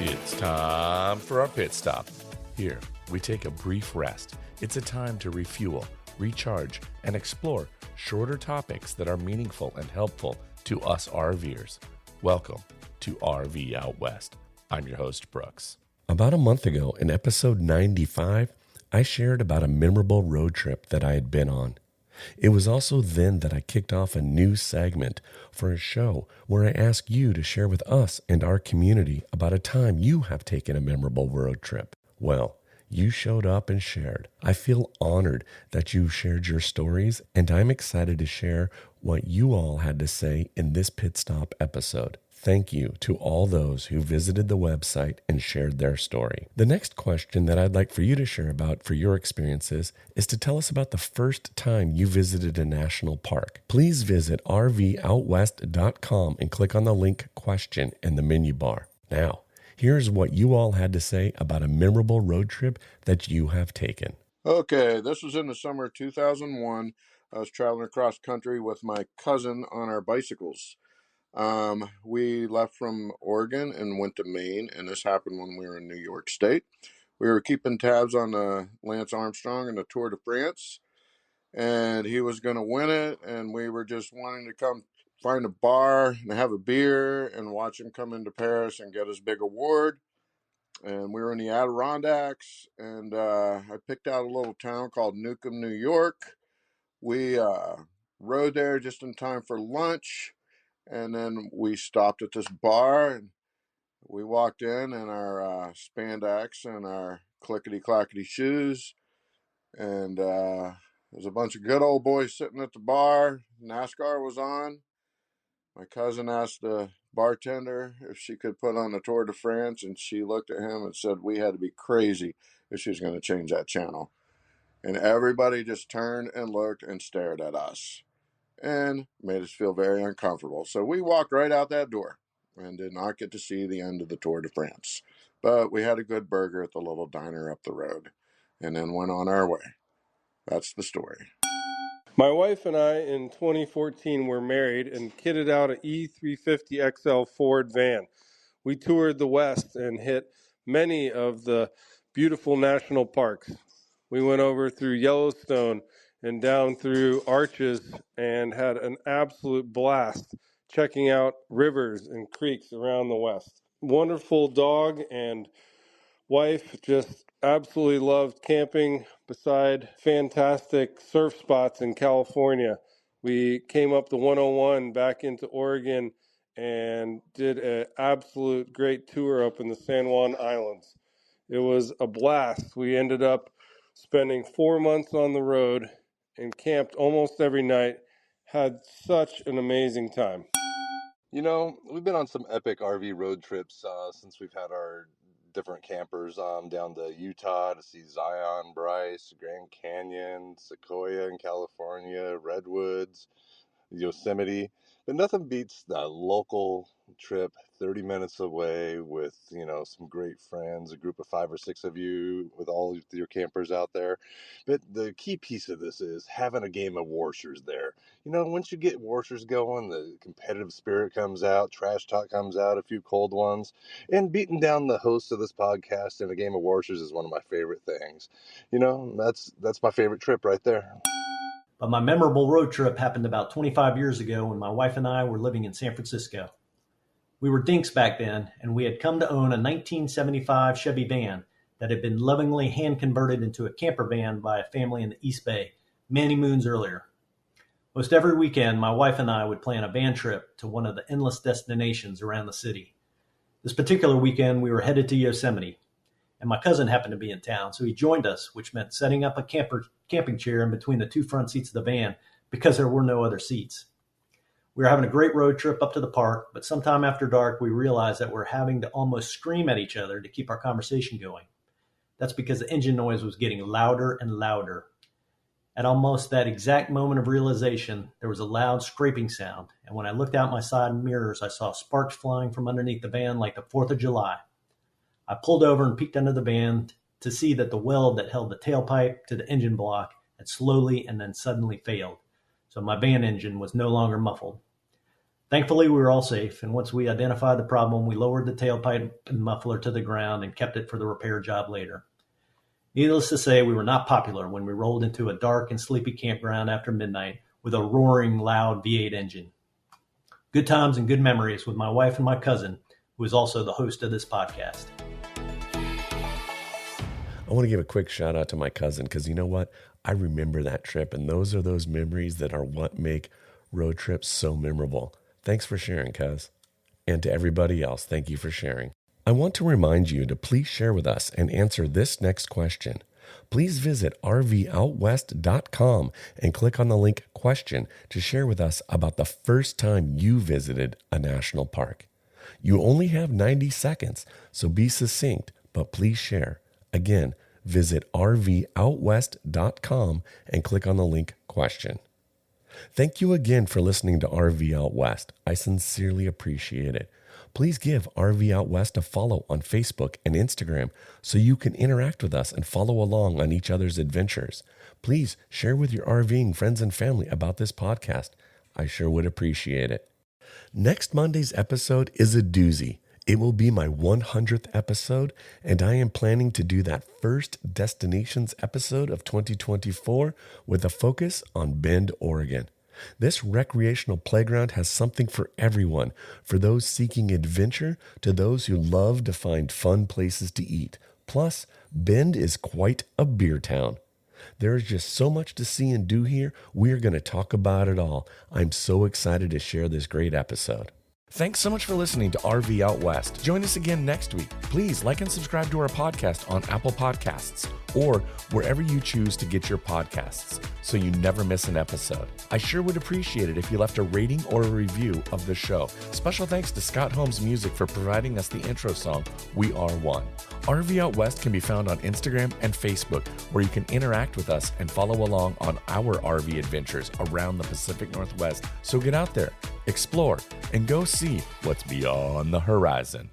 It's time for our pit stop. Here, we take a brief rest. It's a time to refuel, recharge, and explore shorter topics that are meaningful and helpful to us RVers. Welcome to RV Out West. I'm your host, Brooks. About a month ago, in episode 95, I shared about a memorable road trip that I had been on. It was also then that I kicked off a new segment for a show where I ask you to share with us and our community about a time you have taken a memorable road trip. Well, you showed up and shared. I feel honored that you shared your stories, and I'm excited to share what you all had to say in this pit stop episode. Thank you to all those who visited the website and shared their story. The next question that I'd like for you to share about for your experiences is to tell us about the first time you visited a national park. Please visit rvoutwest.com and click on the link question in the menu bar. Now, here's what you all had to say about a memorable road trip that you have taken. Okay, this was in the summer of 2001. I was traveling across country with my cousin on our bicycles. We left from Oregon and went to Maine, and this happened when we were in New York State. We were keeping tabs on Lance Armstrong and the Tour de France, and he was going to win it, and we were just wanting to come find a bar and have a beer and watch him come into Paris and get his big award. And we were in the Adirondacks, and I picked out a little town called Newcomb, New York. We rode there just in time for lunch. And then we stopped at this bar, and we walked in our spandex and our clickety-clackety shoes. And there's a bunch of good old boys sitting at the bar. NASCAR was on. My cousin asked the bartender if she could put on the Tour de France, and she looked at him and said we had to be crazy if she was going to change that channel. And everybody just turned and looked and stared at us and made us feel very uncomfortable. So we walked right out that door and did not get to see the end of the Tour de France. But we had a good burger at the little diner up the road and then went on our way. That's the story. My wife and I in 2014 were married and kitted out an E350XL Ford van. We toured the West and hit many of the beautiful national parks. We went over through Yellowstone and down through Arches and had an absolute blast checking out rivers and creeks around the West. Wonderful dog and wife just absolutely loved camping beside fantastic surf spots in California. We came up the 101 back into Oregon and did an absolute great tour up in the San Juan Islands. It was a blast. We ended up spending 4 months on the road and camped almost every night. Had such an amazing time. You know, we've been on some epic RV road trips since we've had our different campers down to Utah to see Zion, Bryce, Grand Canyon, Sequoia in California, Redwoods, Yosemite. But nothing beats that local trip 30 minutes away with, some great friends, a group of 5 or 6 of you with all your campers out there. But the key piece of this is having a game of Warshers there. Once you get Warshers going, the competitive spirit comes out, trash talk comes out, a few cold ones, and beating down the host of this podcast in a game of Warshers is one of my favorite things. That's my favorite trip right there. But my memorable road trip happened about 25 years ago when my wife and I were living in San Francisco. We were dinks back then, and we had come to own a 1975 Chevy van that had been lovingly hand-converted into a camper van by a family in the East Bay many moons earlier. Most every weekend, my wife and I would plan a van trip to one of the endless destinations around the city. This particular weekend, we were headed to Yosemite, and my cousin happened to be in town, so he joined us, which meant setting up a camping chair in between the 2 front seats of the van because there were no other seats. We were having a great road trip up to the park, but sometime after dark, we realized that we're having to almost scream at each other to keep our conversation going. That's because the engine noise was getting louder and louder. At almost that exact moment of realization, there was a loud scraping sound, and when I looked out my side mirrors, I saw sparks flying from underneath the van like the 4th of July. I pulled over and peeked under the van to see that the weld that held the tailpipe to the engine block had slowly and then suddenly failed, so my van engine was no longer muffled. Thankfully, we were all safe, and once we identified the problem, we lowered the tailpipe and muffler to the ground and kept it for the repair job later. Needless to say, we were not popular when we rolled into a dark and sleepy campground after midnight with a roaring, loud V8 engine. Good times and good memories with my wife and my cousin, who is also the host of this podcast. I want to give a quick shout out to my cousin because you know what? I remember that trip, and those are those memories that are what make road trips so memorable. Thanks for sharing, cuz. And to everybody else, thank you for sharing. I want to remind you to please share with us and answer this next question. Please visit rvoutwest.com and click on the link question to share with us about the first time you visited a national park. You only have 90 seconds, so be succinct, but please share. Again, visit rvoutwest.com and click on the link question. Thank you again for listening to RV Out West. I sincerely appreciate it. Please give RV Out West a follow on Facebook and Instagram so you can interact with us and follow along on each other's adventures. Please share with your RVing friends and family about this podcast. I sure would appreciate it. Next Monday's episode is a doozy. It will be my 100th episode, and I am planning to do that first destinations episode of 2024 with a focus on Bend, Oregon. This recreational playground has something for everyone, for those seeking adventure to those who love to find fun places to eat. Plus, Bend is quite a beer town. There is just so much to see and do here. We're going to talk about it all. I'm so excited to share this great episode. Thanks so much for listening to RV Out West. Join us again next week. Please like and subscribe to our podcast on Apple Podcasts or wherever you choose to get your podcasts so you never miss an episode. I sure would appreciate it if you left a rating or a review of the show. Special thanks to Scott Holmes Music for providing us the intro song, We Are One. RV Out West can be found on Instagram and Facebook, where you can interact with us and follow along on our RV adventures around the Pacific Northwest. So get out there, explore, and go see what's beyond the horizon.